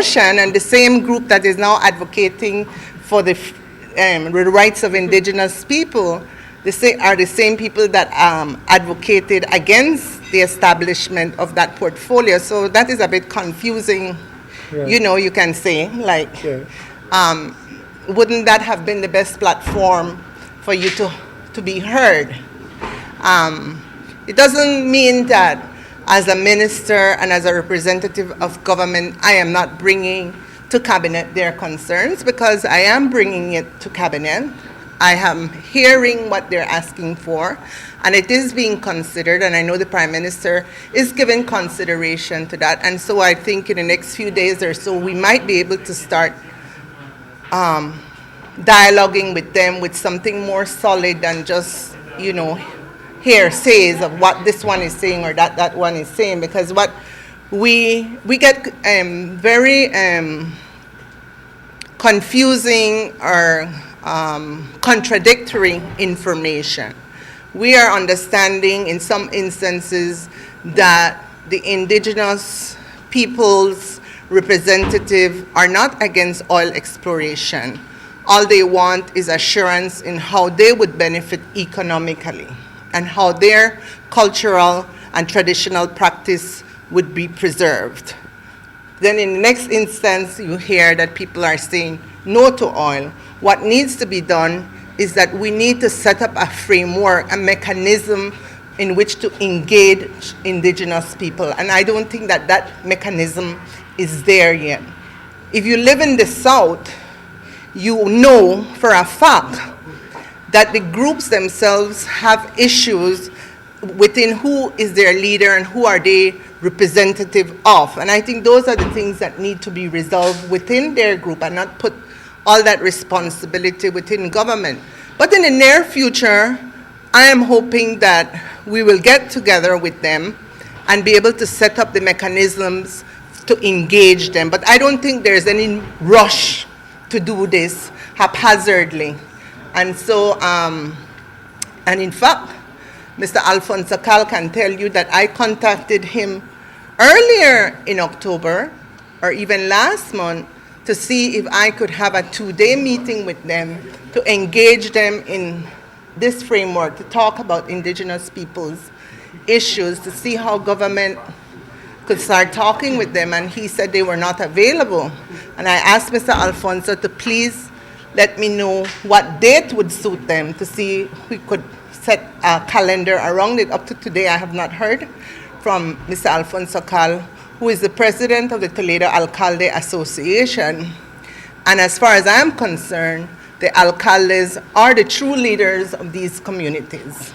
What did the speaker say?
notion, and the same group that is now advocating for the rights of indigenous people are the same people that advocated against the establishment of that portfolio. So that is a bit confusing, Right. you know, you can say, like, Yeah. wouldn't that have been the best platform for you to be heard? It doesn't mean that as a minister and as a representative of government, I am not bringing to cabinet their concerns, because I am bringing it to cabinet. I am hearing what they're asking for, and it is being considered, and I know the Prime Minister is giving consideration to that. And so I think in the next few days or so, we might be able to start dialoguing with them with something more solid than just, you know, hearsays of what this one is saying or that one is saying, because what we get very confusing or contradictory information. We are understanding in some instances that the indigenous people's representative are not against oil exploration. All they want is assurance in how they would benefit economically and how their cultural and traditional practice would be preserved. Then in the next instance, you hear that people are saying no to oil. What needs to be done is that we need to set up a framework, a mechanism in which to engage indigenous people. And I don't think that that mechanism is there yet. If you live in the South, you know for a fact that the groups themselves have issues within who is their leader and who are they representative of. And I think those are the things that need to be resolved within their group and not put all that responsibility within government. But in the near future, I am hoping that we will get together with them and be able to set up the mechanisms to engage them. But I don't think there's any rush to do this haphazardly. And so, and in fact, Mr. Alfonso Cal can tell you that I contacted him earlier in October, or even last month, to see if I could have a 2-day meeting with them to engage them in this framework, to talk about indigenous people's issues, to see how government could start talking with them. And he said they were not available. And I asked Mr. Alfonso to please let me know what date would suit them, to see if we could set a calendar around it. Up to today, I have not heard from Mr. Alfonso Cal, who is the president of the Toledo Alcalde Association. And as far as I'm concerned, the alcaldes are the true leaders of these communities.